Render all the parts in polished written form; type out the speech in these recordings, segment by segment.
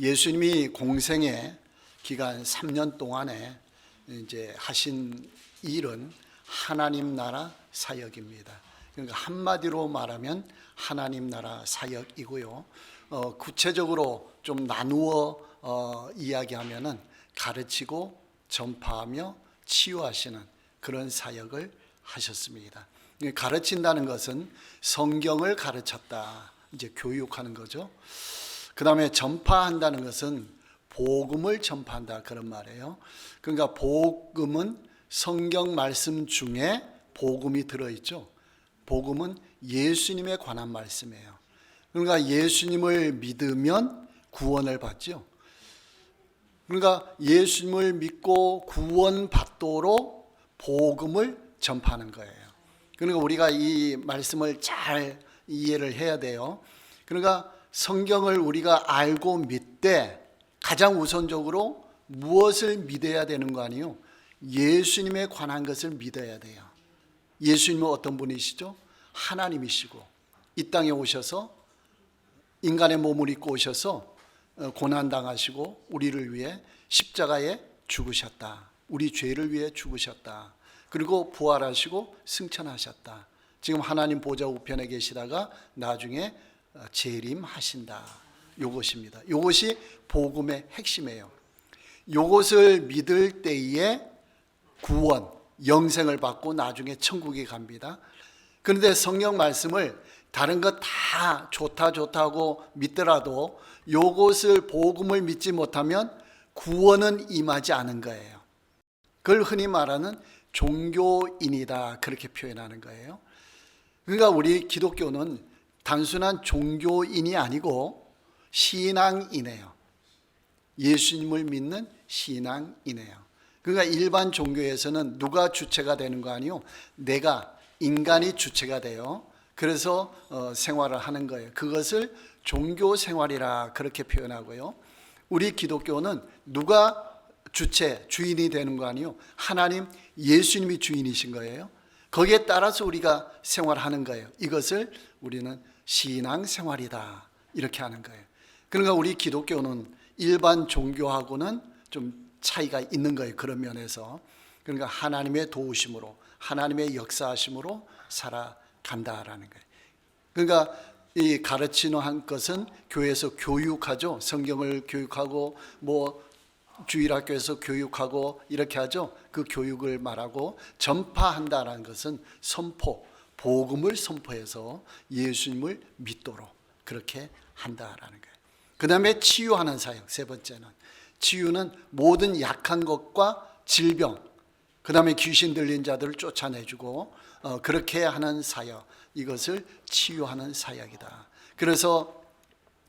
예수님이 공생의 기간 3년 동안에 이제 하신 일은 하나님 나라 사역입니다. 그러니까 한마디로 말하면 하나님 나라 사역이고요. 구체적으로 좀 나누어 이야기하면은 가르치고 전파하며 치유하시는 그런 사역을 하셨습니다. 가르친다는 것은 성경을 가르쳤다, 이제 교육하는 거죠. 그 다음에 전파한다는 것은 복음을 전파한다, 그런 말이에요. 그러니까 복음은 성경 말씀 중에 복음이 들어있죠. 복음은 예수님에 관한 말씀이에요. 그러니까 예수님을 믿으면 구원을 받죠. 그러니까 예수님을 믿고 구원받도록 복음을 전파하는 거예요. 그러니까 우리가 이 말씀을 잘 이해를 해야 돼요. 그러니까 성경을 우리가 알고 믿되 가장 우선적으로 무엇을 믿어야 되는 거 아니에요? 예수님에 관한 것을 믿어야 돼요. 예수님은 어떤 분이시죠? 하나님이시고 이 땅에 오셔서 인간의 몸을 입고 오셔서 고난당하시고 우리를 위해 십자가에 죽으셨다. 우리 죄를 위해 죽으셨다. 그리고 부활하시고 승천하셨다. 지금 하나님 보좌 우편에 계시다가 나중에 재림하신다. 요것입니다. 요것이 복음의 핵심이에요. 요것을 믿을 때에 구원, 영생을 받고 나중에 천국에 갑니다. 그런데 성경 말씀을 다른 것 다 좋다고 믿더라도 요것을 복음을 믿지 못하면 구원은 임하지 않은 거예요. 그걸 흔히 말하는 종교인이다, 그렇게 표현하는 거예요. 그러니까 우리 기독교는 단순한 종교인이 아니고 신앙이네요. 예수님을 믿는 신앙이네요. 그러니까 일반 종교에서는 누가 주체가 되는 거 아니요? 내가, 인간이 주체가 돼요. 그래서 생활을 하는 거예요. 그것을 종교 생활이라 그렇게 표현하고요. 우리 기독교는 누가 주체, 주인이 되는 거 아니요? 하나님, 예수님이 주인이신 거예요. 거기에 따라서 우리가 생활하는 거예요. 이것을 우리는 신앙생활이다, 이렇게 하는 거예요. 그러니까 우리 기독교는 일반 종교하고는 좀 차이가 있는 거예요. 그런 면에서. 그러니까 하나님의 도우심으로, 하나님의 역사하심으로 살아간다라는 거예요. 그러니까 이 가르치는 것은 교회에서 교육하죠. 성경을 교육하고 주일학교에서 교육하고 이렇게 하죠. 그 교육을 말하고, 전파한다라는 것은 선포, 복음을 선포해서 예수님을 믿도록 그렇게 한다라는 거예요. 그 다음에 치유하는 사역, 세 번째는 치유는 모든 약한 것과 질병, 그 다음에 귀신 들린 자들을 쫓아내주고 그렇게 하는 사역, 이것을 치유하는 사역이다. 그래서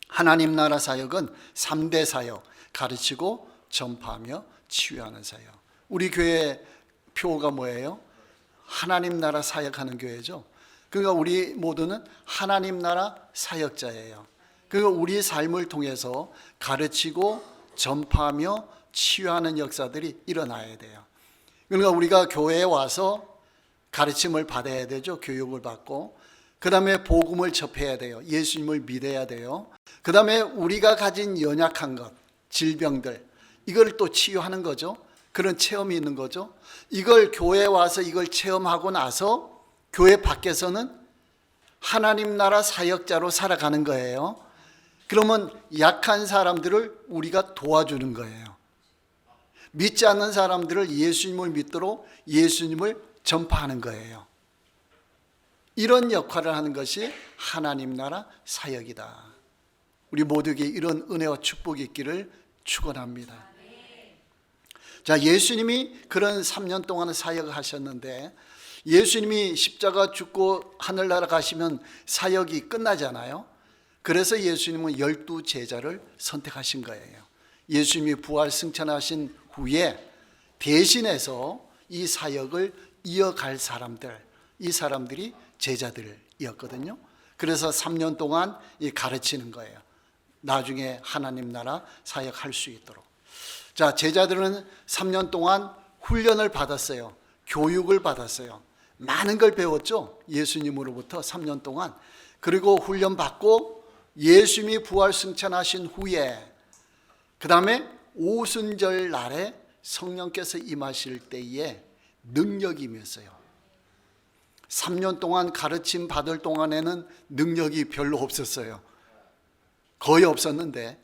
하나님 나라 사역은 3대 사역, 가르치고 전파하며 치유하는 사역. 우리 교회 표가 뭐예요? 하나님 나라 사역하는 교회죠. 그러니까 우리 모두는 하나님 나라 사역자예요. 그러니까 우리 삶을 통해서 가르치고 전파하며 치유하는 역사들이 일어나야 돼요. 그러니까 우리가 교회에 와서 가르침을 받아야 되죠. 교육을 받고, 그 다음에 복음을 접해야 돼요. 예수님을 믿어야 돼요. 그 다음에 우리가 가진 연약한 것, 질병들, 이걸 또 치유하는 거죠. 그런 체험이 있는 거죠. 이걸 교회에 와서 이걸 체험하고 나서 교회 밖에서는 하나님 나라 사역자로 살아가는 거예요. 그러면 약한 사람들을 우리가 도와주는 거예요. 믿지 않는 사람들을 예수님을 믿도록 예수님을 전파하는 거예요. 이런 역할을 하는 것이 하나님 나라 사역이다. 우리 모두에게 이런 은혜와 축복이 있기를 축원합니다. 자, 예수님이 그런 3년 동안 사역을 하셨는데, 예수님이 십자가 죽고 하늘나라 가시면 사역이 끝나잖아요. 그래서 예수님은 12제자를 선택하신 거예요. 예수님이 부활 승천하신 후에 대신해서 이 사역을 이어갈 사람들, 이 사람들이 제자들이었거든요. 그래서 3년 동안 가르치는 거예요. 나중에 하나님 나라 사역할 수 있도록. 자, 제자들은 3년 동안 훈련을 받았어요. 교육을 받았어요. 많은 걸 배웠죠. 예수님으로부터 3년 동안. 그리고 훈련 받고 예수님이 부활 승천하신 후에 그 다음에 오순절 날에 성령께서 임하실 때에 능력이 임했어요. 3년 동안 가르침 받을 동안에는 능력이 별로 없었어요. 거의 없었는데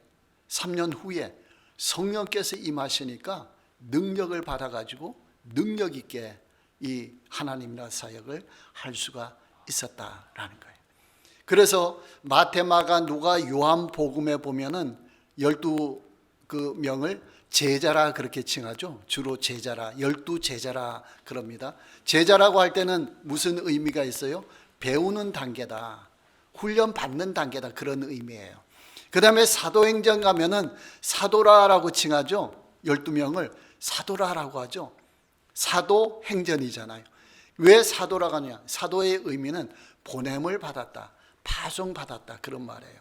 3년 후에 성령께서 임하시니까 능력을 받아가지고 능력 있게 이 하나님 나라 사역을 할 수가 있었다라는 거예요. 그래서 마태, 마가, 누가, 요한 복음에 보면은 12명을 제자라 그렇게 칭하죠. 주로 제자라, 12제자라 그럽니다. 제자라고 할 때는 무슨 의미가 있어요? 배우는 단계다, 훈련 받는 단계다, 그런 의미예요. 그 다음에 사도행전 가면은 사도라라고 칭하죠. 12명을 사도라라고 하죠. 사도행전이잖아요. 왜 사도라고 하냐? 사도의 의미는 보냄을 받았다, 파송받았다, 그런 말이에요.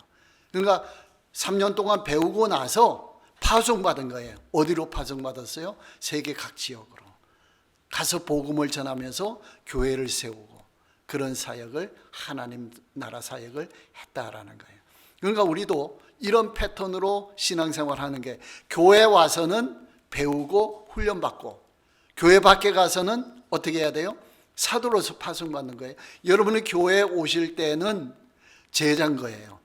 그러니까 3년 동안 배우고 나서 파송받은 거예요. 어디로 파송받았어요? 세계 각 지역으로 가서 복음을 전하면서 교회를 세우고 그런 사역을, 하나님 나라 사역을 했다라는 거예요. 그러니까 우리도 이런 패턴으로 신앙생활하는 게, 교회 와서는 배우고 훈련받고 교회 밖에 가서는 어떻게 해야 돼요? 사도로서 파송받는 거예요. 여러분이 교회에 오실 때는 제자인 거예요.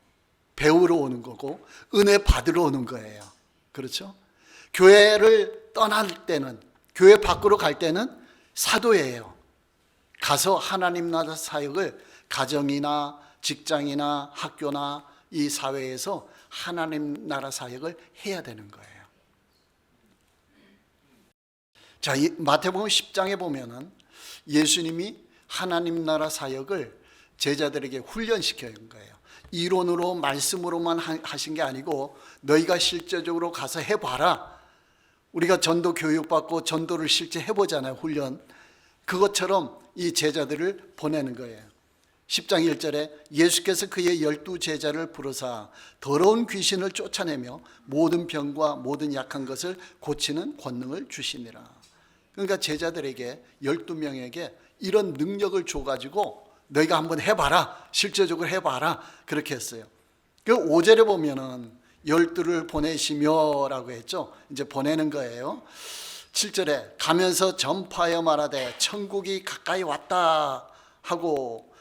배우러 오는 거고 은혜 받으러 오는 거예요. 그렇죠? 교회를 떠날 때는, 교회 밖으로 갈 때는 사도예요. 가서 하나님 나라 사역을 가정이나 직장이나 학교나 이 사회에서 하나님 나라 사역을 해야 되는 거예요. 자, 이 마태복음 10장에 보면은 예수님이 하나님 나라 사역을 제자들에게 훈련시킨 거예요. 이론으로 말씀으로만 하신 게 아니고 너희가 실제적으로 가서 해봐라. 우리가 전도 교육받고 전도를 실제 해보잖아요, 훈련. 그것처럼 이 제자들을 보내는 거예요. 10장 1절에 예수께서 그의 12제자를 부르사 더러운 귀신을 쫓아내며 모든 병과 모든 약한 것을 고치는 권능을 주시니라. 그러니까 제자들에게, 12명에게 이런 능력을 줘가지고 너희가 한번 해봐라, 실제적으로 해봐라, 그렇게 했어요. 그 5절에 보면은 12를 보내시며 라고 했죠. 이제 보내는 거예요. 7절에 가면서 전파하여 말하되 천국이 가까이 왔다 하고,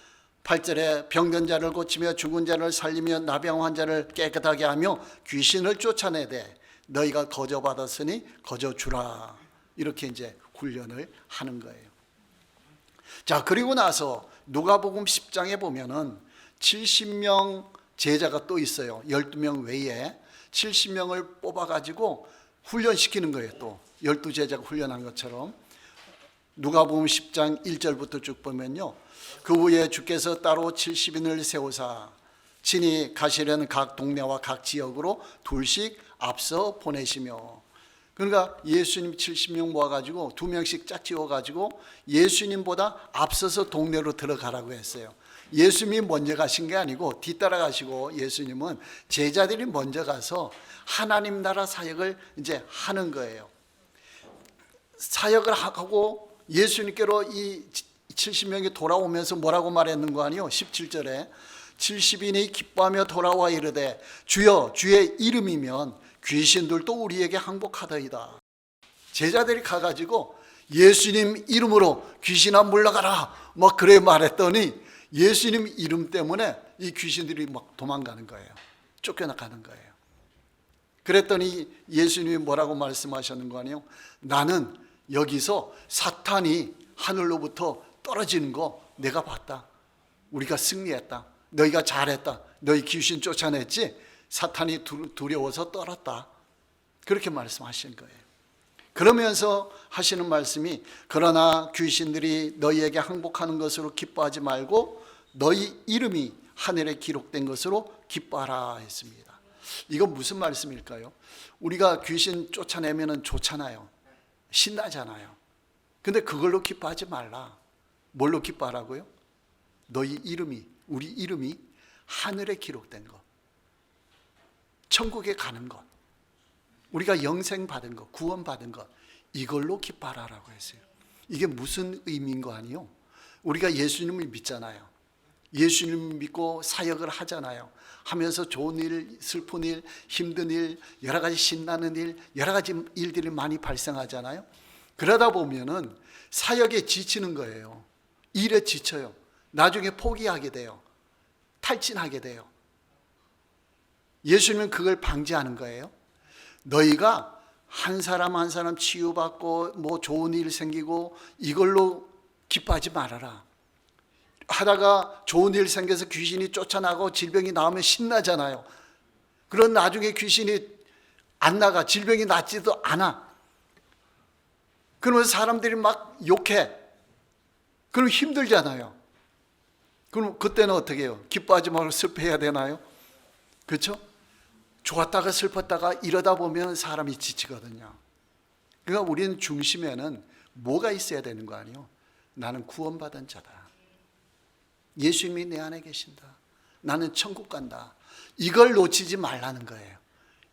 8절에 병든 자를 고치며 죽은 자를 살리며 나병 환자를 깨끗하게 하며 귀신을 쫓아내되 너희가 거저 받았으니 거저 주라, 이렇게 이제 훈련을 하는 거예요. 자, 그리고 나서 누가복음 10장에 보면은 70명 제자가 또 있어요. 12명 외에 70명을 뽑아가지고 훈련시키는 거예요. 또 12제자가 훈련한 것처럼. 누가복음 10장 1절부터 쭉 보면요, 그 후에 주께서 따로 70인을 세우사 친히 가시려는 각 동네와 각 지역으로 둘씩 앞서 보내시며, 그러니까 예수님 70명 모아가지고 2명씩 짝 지워가지고 예수님보다 앞서서 동네로 들어가라고 했어요. 예수님이 먼저 가신 게 아니고 뒤따라 가시고, 예수님은 제자들이 먼저 가서 하나님 나라 사역을 이제 하는 거예요. 사역을 하고 예수님께로 이 70명이 돌아오면서 뭐라고 말했는 거 아니요? 17절에 70인이 기뻐하며 돌아와 이르되 주여 주의 이름이면 귀신들도 우리에게 항복하더이다. 제자들이 가가지고 예수님 이름으로 귀신아 물러가라 막 그래 말했더니 예수님 이름 때문에 이 귀신들이 막 도망가는 거예요. 쫓겨나가는 거예요. 그랬더니 예수님이 뭐라고 말씀하셨는 거 아니에요? 나는 여기서 사탄이 하늘로부터 떨어지는 거 내가 봤다. 우리가 승리했다. 너희가 잘했다. 너희 귀신 쫓아냈지? 사탄이 두려워서 떨었다. 그렇게 말씀하시는 거예요. 그러면서 하시는 말씀이 그러나 귀신들이 너희에게 항복하는 것으로 기뻐하지 말고 너희 이름이 하늘에 기록된 것으로 기뻐하라 했습니다. 이건 무슨 말씀일까요? 우리가 귀신 쫓아내면 좋잖아요. 신나잖아요. 근데 그걸로 기뻐하지 말라. 뭘로 기뻐하라고요? 너희 이름이, 우리 이름이 하늘에 기록된 것, 천국에 가는 것, 우리가 영생 받은 것, 구원 받은 것, 이걸로 기뻐하라고 했어요. 이게 무슨 의미인 거 아니요? 우리가 예수님을 믿잖아요. 예수님 믿고 사역을 하잖아요. 하면서 좋은 일, 슬픈 일, 힘든 일, 여러 가지 신나는 일, 여러 가지 일들이 많이 발생하잖아요. 그러다 보면은 사역에 지치는 거예요. 일에 지쳐요. 나중에 포기하게 돼요. 탈진하게 돼요. 예수님은 그걸 방지하는 거예요. 너희가 한 사람 한 사람 치유받고 뭐 좋은 일 생기고 이걸로 기뻐하지 말아라. 하다가 좋은 일 생겨서 귀신이 쫓아나고 질병이 나오면 신나잖아요. 그런 나중에 귀신이 안 나가, 질병이 낫지도 않아. 그러면서 사람들이 막 욕해. 그럼 힘들잖아요. 그럼 그때는 어떻게 해요? 기뻐하지 말고 슬퍼해야 되나요? 그렇죠? 좋았다가 슬펐다가 이러다 보면 사람이 지치거든요. 그러니까 우리는 중심에는 뭐가 있어야 되는 거 아니에요? 나는 구원받은 자다. 예수님이 내 안에 계신다. 나는 천국 간다. 이걸 놓치지 말라는 거예요.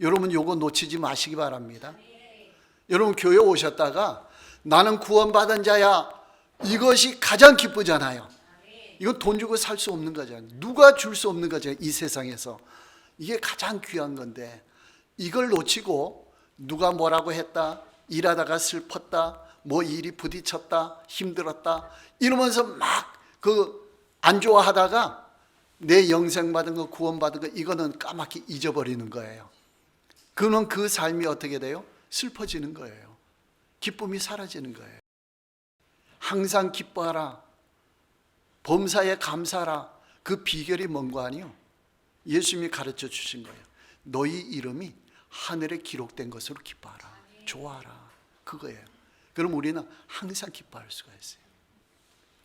여러분 이거 놓치지 마시기 바랍니다. 여러분 교회 오셨다가 나는 구원받은 자야. 이것이 가장 기쁘잖아요. 이건 돈 주고 살 수 없는 거잖아요. 누가 줄 수 없는 거죠. 이 세상에서. 이게 가장 귀한 건데 이걸 놓치고 누가 뭐라고 했다. 일하다가 슬펐다. 뭐 일이 부딪혔다. 힘들었다. 이러면서 막 안 좋아하다가 내 영생 받은 거 구원 받은 거 이거는 까맣게 잊어버리는 거예요. 그러면 그 삶이 어떻게 돼요? 슬퍼지는 거예요. 기쁨이 사라지는 거예요. 항상 기뻐하라. 범사에 감사하라. 그 비결이 뭔가 아니요? 예수님이 가르쳐 주신 거예요. 너희 이름이 하늘에 기록된 것으로 기뻐하라. 좋아하라. 그거예요. 그럼 우리는 항상 기뻐할 수가 있어요.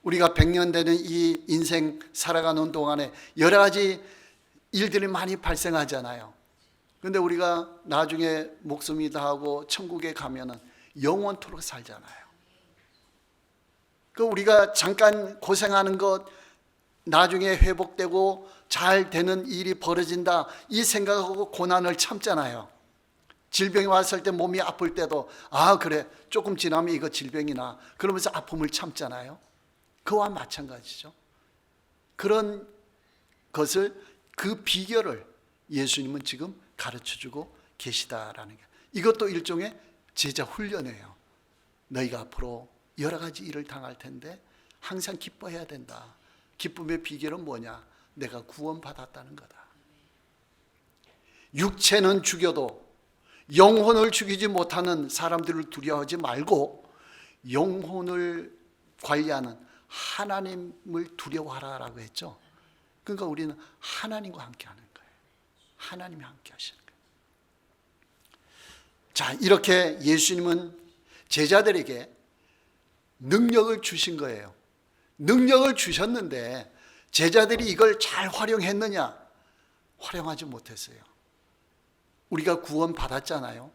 우리가 100년 되는 이 인생 살아가는 동안에 여러 가지 일들이 많이 발생하잖아요. 그런데 우리가 나중에 목숨이 다하고 천국에 가면은 영원토록 살잖아요. 그 우리가 잠깐 고생하는 것 나중에 회복되고 잘 되는 일이 벌어진다 이 생각하고 고난을 참잖아요. 질병이 왔을 때 몸이 아플 때도 아 그래 조금 지나면 이거 질병이 나 그러면서 아픔을 참잖아요. 그와 마찬가지죠. 그런 것을 그 비결을 예수님은 지금 가르쳐주고 계시다라는 게 이것도 일종의 제자 훈련이에요. 너희가 앞으로 여러 가지 일을 당할 텐데 항상 기뻐해야 된다. 기쁨의 비결은 뭐냐? 내가 구원받았다는 거다. 육체는 죽여도 영혼을 죽이지 못하는 사람들을 두려워하지 말고 영혼을 관리하는 하나님을 두려워하라라고 했죠. 그러니까 우리는 하나님과 함께 하는 거예요. 하나님이 함께 하시는 거예요. 자, 이렇게 예수님은 제자들에게 능력을 주신 거예요. 능력을 주셨는데 제자들이 이걸 잘 활용했느냐? 활용하지 못했어요. 우리가 구원 받았잖아요.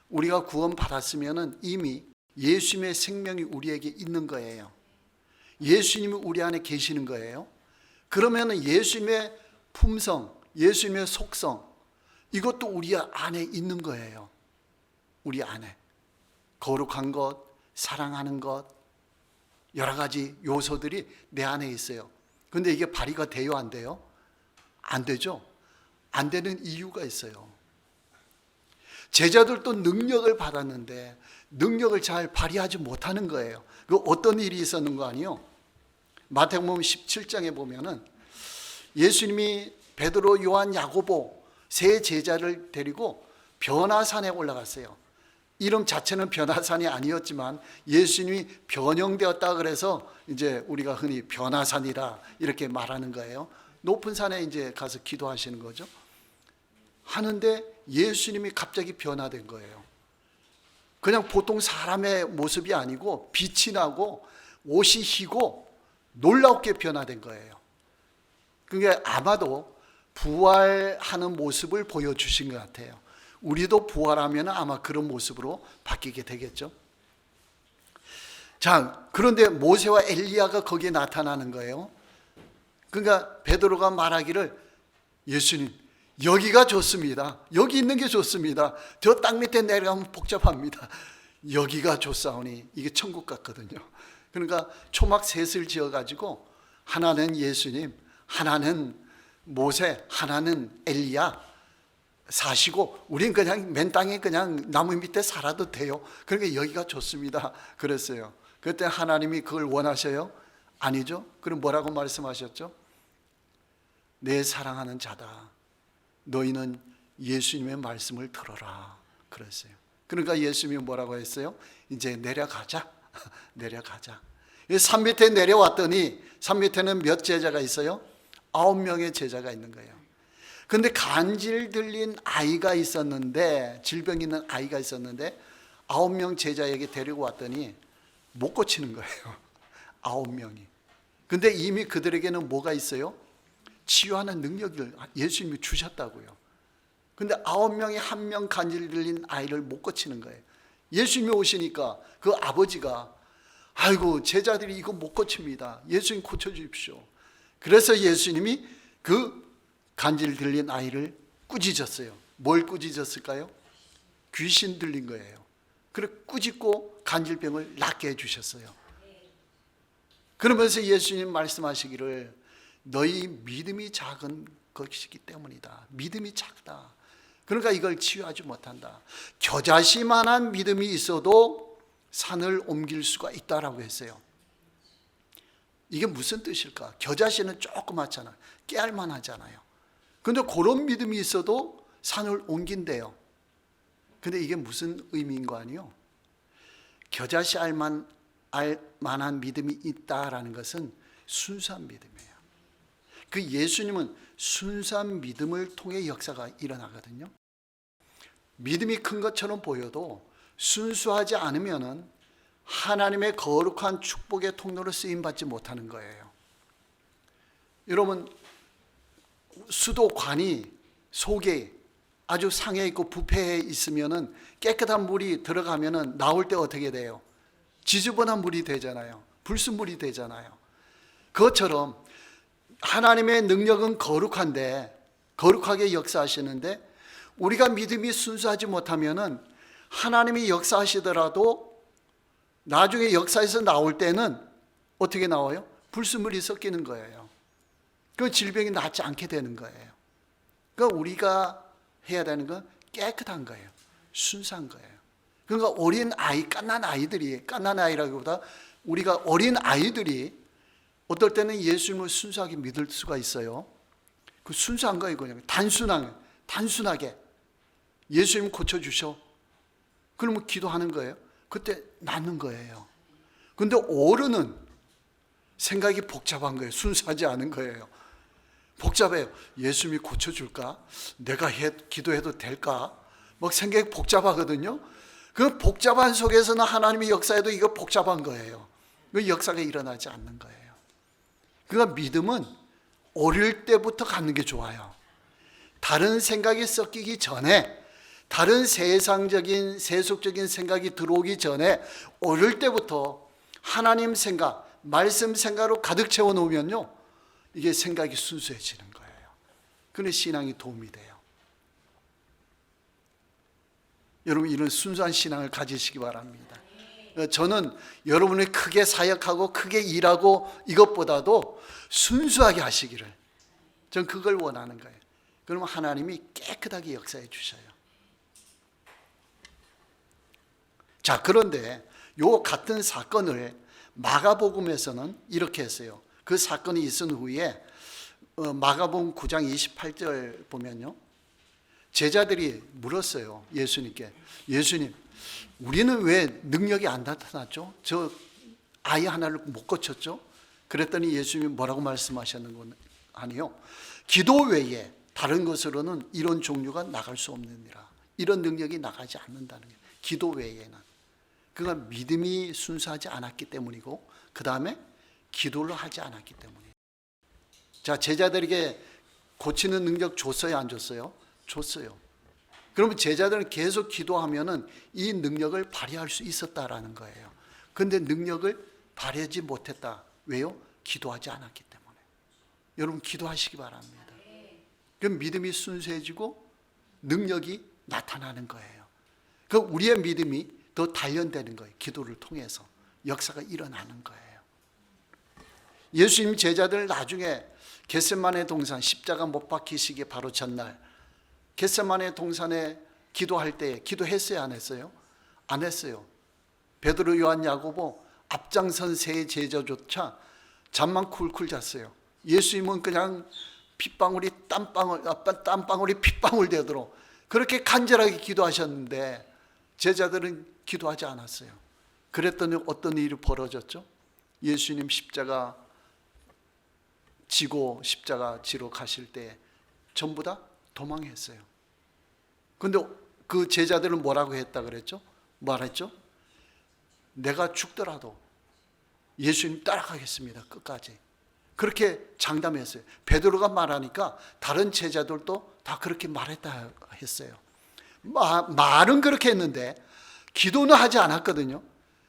우리가 구원 받았으면 이미 예수님의 생명이 우리에게 있는 거예요. 예수님이 우리 안에 계시는 거예요. 그러면 예수님의 품성, 예수님의 속성 이것도 우리 안에 있는 거예요. 우리 안에 거룩한 것, 사랑하는 것 여러 가지 요소들이 내 안에 있어요. 그런데 이게 발휘가 돼요? 안 돼요? 안 되죠? 안 되는 이유가 있어요. 제자들도 능력을 받았는데 능력을 잘 발휘하지 못하는 거예요. 그 어떤 일이 있었는 거 아니에요? 마태복음 17장에 보면은 예수님이 베드로, 요한, 야고보 세 제자를 데리고 변화산에 올라갔어요. 이름 자체는 변화산이 아니었지만 예수님이 변형되었다 그래서 이제 우리가 흔히 변화산이라 이렇게 말하는 거예요. 높은 산에 이제 가서 기도하시는 거죠. 하는데 예수님이 갑자기 변화된 거예요. 그냥 보통 사람의 모습이 아니고 빛이 나고 옷이 희고 놀랍게 변화된 거예요. 그게 아마도 부활하는 모습을 보여주신 것 같아요. 우리도 부활하면 아마 그런 모습으로 바뀌게 되겠죠. 자, 그런데 모세와 엘리야가 거기에 나타나는 거예요. 그러니까 베드로가 말하기를 예수님 여기가 좋습니다. 여기 있는 게 좋습니다. 저 땅 밑에 내려가면 복잡합니다. 여기가 좋사오니 이게 천국 같거든요. 그러니까 초막 셋을 지어가지고 하나는 예수님, 하나는 모세, 하나는 엘리야 사시고 우린 그냥 맨 땅에 그냥 나무 밑에 살아도 돼요. 그러니까 여기가 좋습니다. 그랬어요. 그때 하나님이 그걸 원하셔요? 아니죠. 그럼 뭐라고 말씀하셨죠? 내 사랑하는 자다. 너희는 예수님의 말씀을 들어라. 그랬어요. 그러니까 예수님이 뭐라고 했어요? 이제 내려가자. 내려가자. 산 밑에 내려왔더니 산 밑에는 몇 제자가 있어요? 9명의 제자가 있는 거예요. 근데 간질 들린 아이가 있었는데, 질병 있는 아이가 있었는데 9명 제자에게 데리고 왔더니 못 고치는 거예요. 9명이. 근데 이미 그들에게는 뭐가 있어요? 치유하는 능력을 예수님이 주셨다고요. 근데 9명이 한 명 간질 들린 아이를 못 고치는 거예요. 예수님이 오시니까 그 아버지가 아이고 제자들이 이거 못 고칩니다. 예수님 고쳐주십시오. 그래서 예수님이 그 간질 들린 아이를 꾸짖었어요. 뭘 꾸짖었을까요? 귀신 들린 거예요. 그래 꾸짖고 간질병을 낫게 해주셨어요. 그러면서 예수님 말씀하시기를 너희 믿음이 작은 것이기 때문이다. 믿음이 작다. 그러니까 이걸 치유하지 못한다. 겨자씨만한 믿음이 있어도 산을 옮길 수가 있다라고 했어요. 이게 무슨 뜻일까? 겨자씨는 조그맣잖아요. 깨알만 하잖아요. 근데 그런 믿음이 있어도 산을 옮긴대요. 근데 이게 무슨 의미인 거 아니에요? 겨자씨 알만한 믿음이 있다라는 것은 순수한 믿음이에요. 그 예수님은 순수한 믿음을 통해 역사가 일어나거든요. 믿음이 큰 것처럼 보여도 순수하지 않으면은 하나님의 거룩한 축복의 통로로 쓰임받지 못하는 거예요. 여러분 수도관이 속에 아주 상해 있고 부패해 있으면은 깨끗한 물이 들어가면은 나올 때 어떻게 돼요? 지저분한 물이 되잖아요. 불순물이 되잖아요. 그것처럼 하나님의 능력은 거룩한데 거룩하게 역사하시는데 우리가 믿음이 순수하지 못하면은 하나님이 역사하시더라도 나중에 역사에서 나올 때는 어떻게 나와요? 불순물이 섞이는 거예요. 그 질병이 낫지 않게 되는 거예요. 그러니까 우리가 해야 되는 건 깨끗한 거예요. 순수한 거예요. 그러니까 어린 아이, 갓난 아이라기보다 우리가 어린 아이들이 어떨 때는 예수님을 순수하게 믿을 수가 있어요. 그 순수한 거예요. 그냥 단순하게 예수님 고쳐주셔. 그러면 기도하는 거예요. 그때 낫는 거예요. 근데 어른은 생각이 복잡한 거예요. 순수하지 않은 거예요. 복잡해요. 예수님이 고쳐줄까? 내가 기도해도 될까? 막 생각이 복잡하거든요. 그 복잡한 속에서는 하나님의 역사에도 이거 복잡한 거예요. 그 역사가 일어나지 않는 거예요. 그러니까 믿음은 어릴 때부터 갖는 게 좋아요. 다른 생각이 섞이기 전에, 다른 세상적인 세속적인 생각이 들어오기 전에 어릴 때부터 하나님 생각, 말씀 생각으로 가득 채워놓으면요 이게 생각이 순수해지는 거예요. 그래 신앙이 도움이 돼요. 여러분 이런 순수한 신앙을 가지시기 바랍니다. 저는 여러분이 크게 사역하고 크게 일하고 이것보다도 순수하게 하시기를, 전 그걸 원하는 거예요. 그러면 하나님이 깨끗하게 역사해 주셔요. 자, 그런데 요 같은 사건을 마가복음에서는 이렇게 했어요. 그 사건이 있은 후에 마가복음 9장 28절 보면요, 제자들이 물었어요. 예수님께. 예수님, 우리는 왜 능력이 안 나타났죠? 저 아이 하나를 못 고쳤죠? 그랬더니 예수님이 뭐라고 말씀하셨는 건 아니요. 기도 외에 다른 것으로는 이런 종류가 나갈 수 없느니라. 이런 능력이 나가지 않는다는 거예요. 기도 외에는. 그건 믿음이 순수하지 않았기 때문이고, 그 다음에 기도를 하지 않았기 때문이에요. 자, 제자들에게 고치는 능력 줬어요, 안 줬어요? 줬어요. 그러면 제자들은 계속 기도하면은 이 능력을 발휘할 수 있었다라는 거예요. 그런데 능력을 발휘하지 못했다. 왜요? 기도하지 않았기 때문에. 여러분 기도하시기 바랍니다. 그럼 믿음이 순수해지고 능력이 나타나는 거예요. 그 우리의 믿음이 더 단련되는 거예요. 기도를 통해서 역사가 일어나는 거예요. 예수님 제자들 나중에 겟세마네 동산 십자가 못 박히시기 바로 전날 겟세마네 동산에 기도할 때 기도했어요, 안 했어요? 안 했어요. 베드로, 요한, 야고보 앞장선 세 제자조차 잠만 쿨쿨 잤어요. 예수님은 그냥 땀방울이 핏방울 되도록 그렇게 간절하게 기도하셨는데 제자들은 기도하지 않았어요. 그랬더니 어떤 일이 벌어졌죠? 예수님 십자가 지고 십자가 지러 가실 때 전부 다 도망했어요. 근데 그 제자들은 뭐라고 했다 그랬죠? 말했죠? 내가 죽더라도 예수님 따라가겠습니다. 끝까지. 그렇게 장담했어요. 베드로가 말하니까 다른 제자들도 다 그렇게 말했다 했어요. 말은 그렇게 했는데 기도는 하지 않았거든요.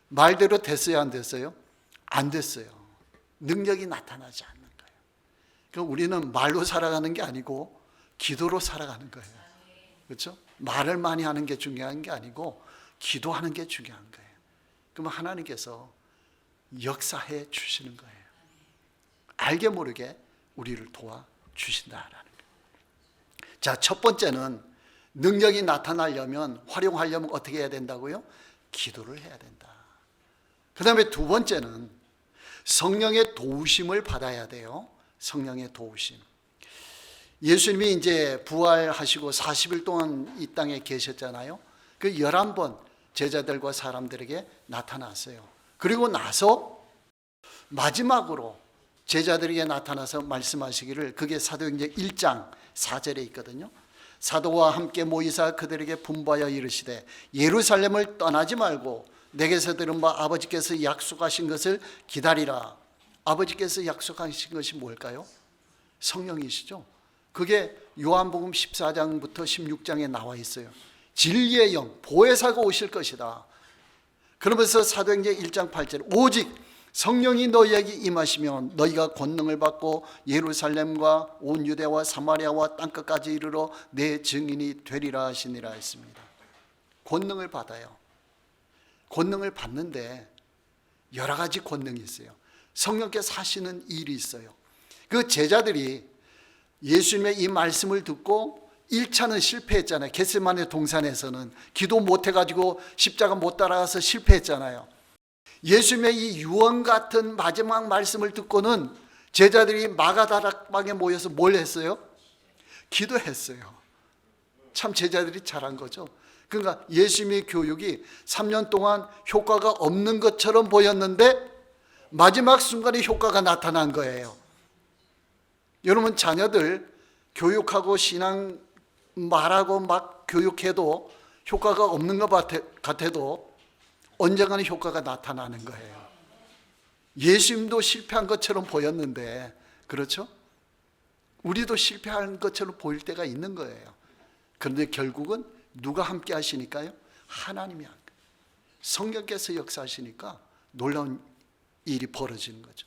말대로 됐어요, 안 됐어요? 안 됐어요. 능력이 나타나지 않는 거예요. 그러니까 우리는 말로 살아가는 게 아니고 기도로 살아가는 거예요. 그렇죠? 말을 많이 하는 게 중요한 게 아니고 기도하는 게 중요한 거예요. 그러면 하나님께서 역사해 주시는 거예요. 알게 모르게 우리를 도와주신다라는 거예요. 자, 첫 번째는 능력이 나타나려면, 활용하려면 어떻게 해야 된다고요? 기도를 해야 된다. 그 다음에 두 번째는 성령의 도우심을 받아야 돼요. 성령의 도우심. 예수님이 이제 부활하시고 40일 동안 이 땅에 계셨잖아요. 그 11번 제자들과 사람들에게 나타났어요. 그리고 나서 마지막으로 제자들에게 나타나서 말씀하시기를, 그게 사도행전 1장 4절에 있거든요. 사도와 함께 모이사 그들에게 분부하여 이르시되 예루살렘을 떠나지 말고 내게서 들은 바 아버지께서 약속하신 것을 기다리라. 아버지께서 약속하신 것이 뭘까요? 성령이시죠. 그게 요한복음 14장부터 16장에 나와 있어요. 진리의 영, 보혜사가 오실 것이다. 그러면서 사도행전 1장 8절, 오직 성령이 너희에게 임하시면 너희가 권능을 받고 예루살렘과 온 유대와 사마리아와 땅끝까지 이르러 내 증인이 되리라 하시니라 했습니다. 권능을 받아요. 권능을 받는데 여러 가지 권능이 있어요. 성령께서 하시는 일이 있어요. 그 제자들이 예수님의 이 말씀을 듣고 1차는 실패했잖아요. 겟세마네 동산에서는 기도 못해가지고 십자가 못 따라가서 실패했잖아요. 예수님의 이 유언 같은 마지막 말씀을 듣고는 제자들이 마가다락방에 모여서 뭘 했어요? 기도했어요. 참 제자들이 잘한 거죠. 그러니까 예수님의 교육이 3년 동안 효과가 없는 것처럼 보였는데 마지막 순간에 효과가 나타난 거예요. 여러분, 자녀들 교육하고 신앙 말하고 막 교육해도 효과가 없는 것 같아도 언젠가는 효과가 나타나는 거예요. 예수님도 실패한 것처럼 보였는데, 그렇죠? 우리도 실패한 것처럼 보일 때가 있는 거예요. 그런데 결국은 누가 함께 하시니까요? 하나님이 함께. 성령께서 역사하시니까 놀라운 일이 벌어지는 거죠.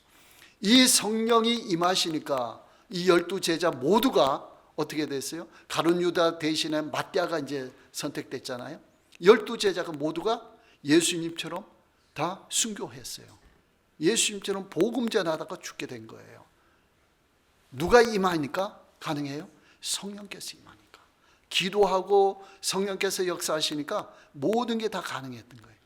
이 성령이 임하시니까 이 12제자 모두가 어떻게 됐어요? 가룟 유다 대신에 맏대아가 이제 선택됐잖아요. 12제자가 모두가 예수님처럼 다 순교했어요. 예수님처럼 복음 전하다가 죽게 된 거예요. 누가 임하니까 가능해요? 성령께서 임하니까. 기도하고 성령께서 역사하시니까 모든 게 다 가능했던 거예요.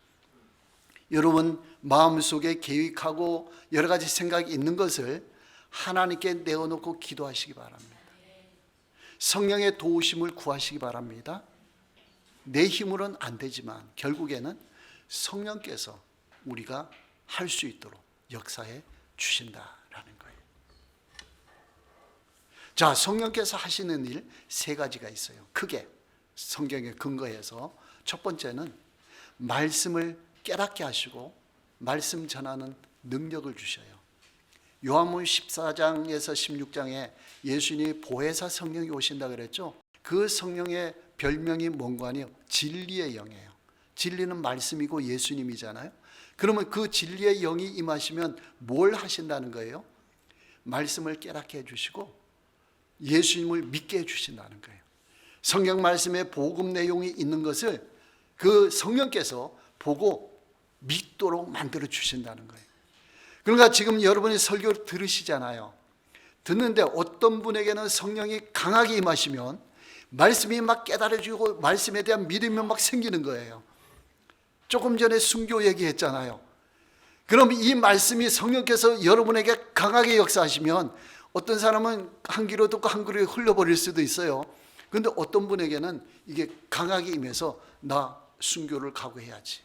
여러분, 마음속에 계획하고 여러 가지 생각이 있는 것을 하나님께 내어놓고 기도하시기 바랍니다. 성령의 도우심을 구하시기 바랍니다. 내 힘으로는 안 되지만 결국에는 성령께서 우리가 할 수 있도록 역사해 주신다라는 거예요. 자, 성령께서 하시는 일 세 가지가 있어요. 크게 성경에 근거해서. 첫 번째는 말씀을 깨닫게 하시고 말씀 전하는 능력을 주셔요. 요한복음 14장에서 16장에 예수님이 보혜사 성령이 오신다 그랬죠. 그 성령의 별명이 뭔가 아니에요? 진리의 영이에요. 진리는 말씀이고 예수님이잖아요. 그러면 그 진리의 영이 임하시면 뭘 하신다는 거예요? 말씀을 깨닫게 해주시고 예수님을 믿게 해주신다는 거예요. 성경 말씀에 복음 내용이 있는 것을 그 성령께서 보고 믿도록 만들어 주신다는 거예요. 그러니까 지금 여러분이 설교를 들으시잖아요. 듣는데 어떤 분에게는 성령이 강하게 임하시면 말씀이 막 깨달아지고 말씀에 대한 믿음이 막 생기는 거예요. 조금 전에 순교 얘기했잖아요. 그럼 이 말씀이 성령께서 여러분에게 강하게 역사하시면 어떤 사람은 한 귀로 듣고 한 귀로 흘려버릴 수도 있어요. 그런데 어떤 분에게는 이게 강하게 임해서 나 순교를 각오해야지,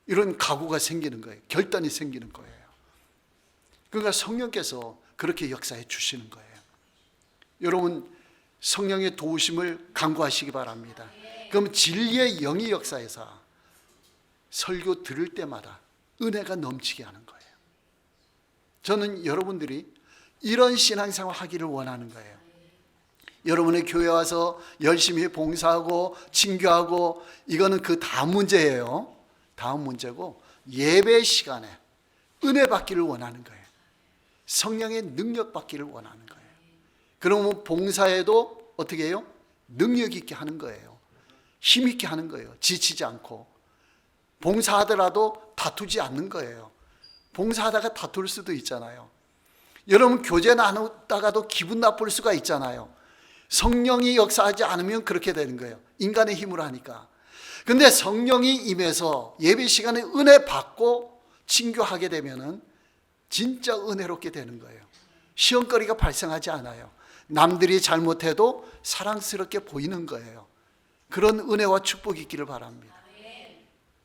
이런 각오가 생기는 거예요. 결단이 생기는 거예요. 그러니까 성령께서 그렇게 역사해 주시는 거예요. 여러분, 성령의 도우심을 간구하시기 바랍니다. 그럼 진리의 영이 역사해서 설교 들을 때마다 은혜가 넘치게 하는 거예요. 저는 여러분들이 이런 신앙생활 하기를 원하는 거예요. 여러분의 교회 와서 열심히 봉사하고 친교하고, 이거는 그 다음 문제예요. 다음 문제고, 예배 시간에 은혜 받기를 원하는 거예요. 성령의 능력 받기를 원하는 거예요. 그러면 봉사에도 어떻게 해요? 능력 있게 하는 거예요. 힘 있게 하는 거예요. 지치지 않고. 봉사하더라도 다투지 않는 거예요. 봉사하다가 다툴 수도 있잖아요. 여러분, 교제 나누다가도 기분 나쁠 수가 있잖아요. 성령이 역사하지 않으면 그렇게 되는 거예요. 인간의 힘으로 하니까. 근데 성령이 임해서 예배 시간에 은혜 받고 친교하게 되면은 진짜 은혜롭게 되는 거예요. 시험거리가 발생하지 않아요. 남들이 잘못해도 사랑스럽게 보이는 거예요. 그런 은혜와 축복이 있기를 바랍니다.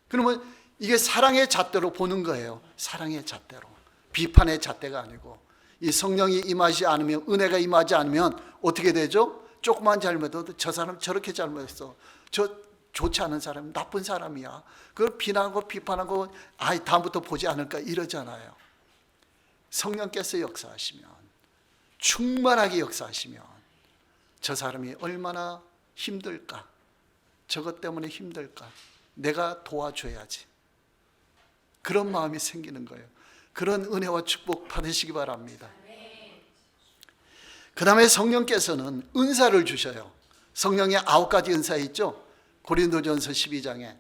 그러면 이게 사랑의 잣대로 보는 거예요. 사랑의 잣대로. 비판의 잣대가 아니고. 이 성령이 임하지 않으면, 은혜가 임하지 않으면 어떻게 되죠? 조그만 잘못해도 저 사람 저렇게 잘못했어, 저 좋지 않은 사람, 나쁜 사람이야, 그걸 비난하고 비판하고 다음부터 보지 않을까 이러잖아요. 성령께서 역사하시면, 충만하게 역사하시면 저 사람이 얼마나 힘들까, 저것 때문에 힘들까, 내가 도와줘야지, 그런 마음이 생기는 거예요. 그런 은혜와 축복 받으시기 바랍니다. 그 다음에 성령께서는 은사를 주셔요. 성령의 9가지 은사 있죠. 고린도전서 12장에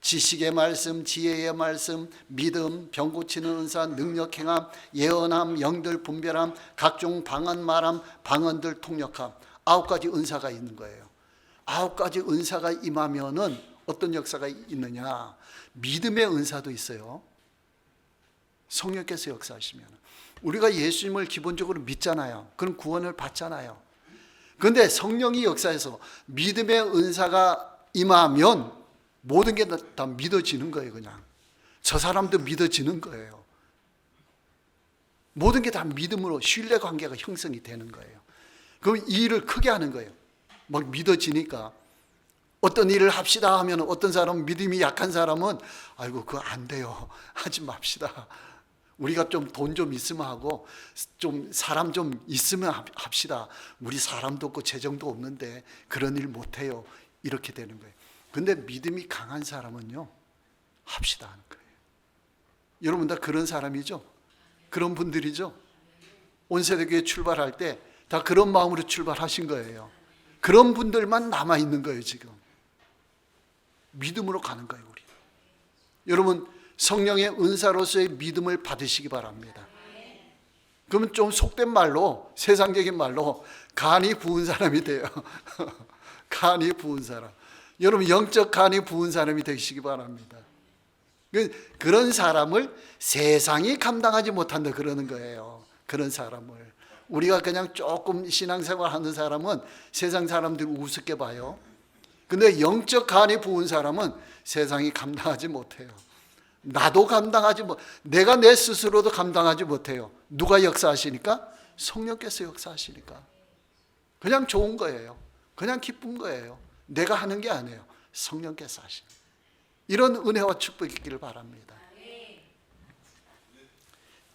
지식의 말씀, 지혜의 말씀, 믿음, 병 고치는 은사, 능력 행함, 예언함, 영들 분별함, 각종 방언 말함, 방언들 통역함, 9가지 은사가 있는 거예요. 9가지 은사가 임하면은 어떤 역사가 있느냐? 믿음의 은사도 있어요. 성령께서 역사하시면 우리가 예수님을 기본적으로 믿잖아요. 그럼 구원을 받잖아요. 그런데 성령이 역사해서 믿음의 은사가 임하면 모든 게 다 믿어지는 거예요. 그냥 저 사람도 믿어지는 거예요. 모든 게 다 믿음으로 신뢰관계가 형성이 되는 거예요. 그럼 이 일을 크게 하는 거예요. 막 믿어지니까. 어떤 일을 합시다 하면 어떤 사람은, 믿음이 약한 사람은 아이고 그거 안 돼요, 하지 맙시다. 우리가 좀 돈 좀 있으면 하고, 좀 사람 좀 있으면 합시다. 우리 사람도 없고 재정도 없는데 그런 일 못해요. 이렇게 되는 거예요. 근데 믿음이 강한 사람은요, 합시다 하는 거예요. 여러분 다 그런 사람이죠? 그런 분들이죠? 온세대교회 출발할 때 다 그런 마음으로 출발하신 거예요. 그런 분들만 남아있는 거예요. 지금 믿음으로 가는 거예요. 우리 여러분, 성령의 은사로서의 믿음을 받으시기 바랍니다. 그러면 좀 속된 말로, 세상적인 말로 간이 부은 사람이 돼요. 간이 부은 사람. 여러분, 영적 간이 부은 사람이 되시기 바랍니다. 그런 사람을 세상이 감당하지 못한다 그러는 거예요. 그런 사람을 우리가 그냥 조금 신앙생활 하는 사람은 세상 사람들 우습게 봐요. 근데 영적 간이 부은 사람은 세상이 감당하지 못해요. 나도 감당하지 못, 내가 내 스스로도 감당하지 못해요. 누가 역사하시니까? 성령께서 역사하시니까. 그냥 좋은 거예요. 그냥 기쁜 거예요. 내가 하는 게 아니에요. 성령께서 하시는. 이런 은혜와 축복이 있기를 바랍니다.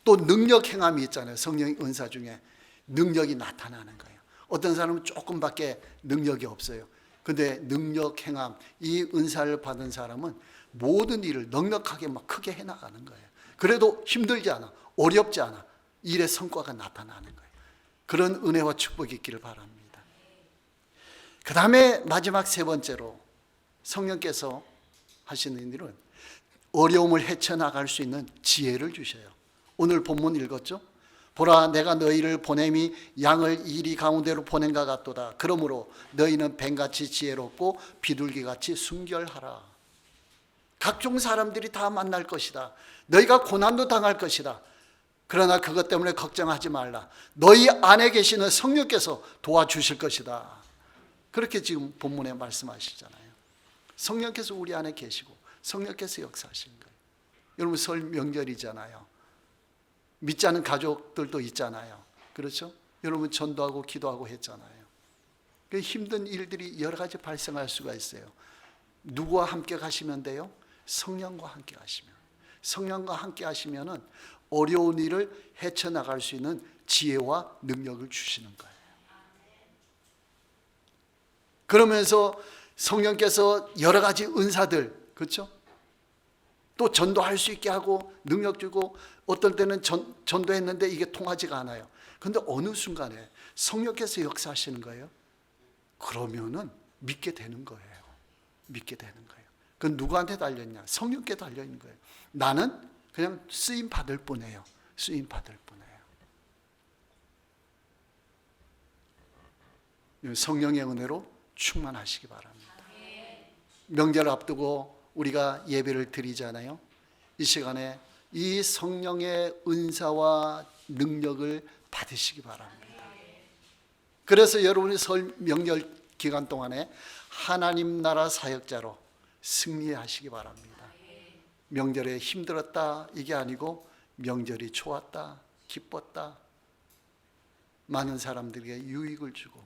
또 능력 행함이 있잖아요. 성령 은사 중에 능력이 나타나는 거예요. 어떤 사람은 조금밖에 능력이 없어요. 근데 능력 행함, 이 은사를 받은 사람은 모든 일을 넉넉하게 막 크게 해나가는 거예요. 그래도 힘들지 않아, 어렵지 않아, 일의 성과가 나타나는 거예요. 그런 은혜와 축복이 있기를 바랍니다. 그 다음에 마지막 세 번째로 성령께서 하시는 일은 어려움을 헤쳐나갈 수 있는 지혜를 주셔요. 오늘 본문 읽었죠? 보라, 내가 너희를 보냄이 양을 이리 가운데로 보낸가 같도다. 그러므로 너희는 뱀같이 지혜롭고 비둘기같이 순결하라. 각종 사람들이 다 만날 것이다. 너희가 고난도 당할 것이다. 그러나 그것 때문에 걱정하지 말라. 너희 안에 계시는 성령께서 도와주실 것이다. 그렇게 지금 본문에 말씀하시잖아요. 성령께서 우리 안에 계시고 성령께서 역사하시는 거예요. 여러분, 설 명절이잖아요. 믿지 않는 가족들도 있잖아요. 그렇죠? 여러분, 전도하고 기도하고 했잖아요. 힘든 일들이 여러 가지 발생할 수가 있어요. 누구와 함께 가시면 돼요? 성령과 함께 가시면. 성령과 함께 하시면은 어려운 일을 헤쳐나갈 수 있는 지혜와 능력을 주시는 거예요. 그러면서 성령께서 여러 가지 은사들, 그렇죠? 또 전도할 수 있게 하고 능력 주고, 어떨 때는 전도했는데 이게 통하지가 않아요. 그런데 어느 순간에 성령께서 역사하시는 거예요. 그러면은 믿게 되는 거예요. 믿게 되는 거예요. 그건 누구한테 달려있냐? 성령께 달려있는 거예요. 나는 그냥 쓰임 받을 뿐이에요. 쓰임 받을 뿐이에요. 성령의 은혜로 충만하시기 바랍니다. 명절 앞두고 우리가 예배를 드리잖아요. 이 시간에 이 성령의 은사와 능력을 받으시기 바랍니다. 그래서 여러분이 설 명절 기간 동안에 하나님 나라 사역자로 승리하시기 바랍니다. 명절에 힘들었다 이게 아니고 명절이 좋았다, 기뻤다, 많은 사람들에게 유익을 주고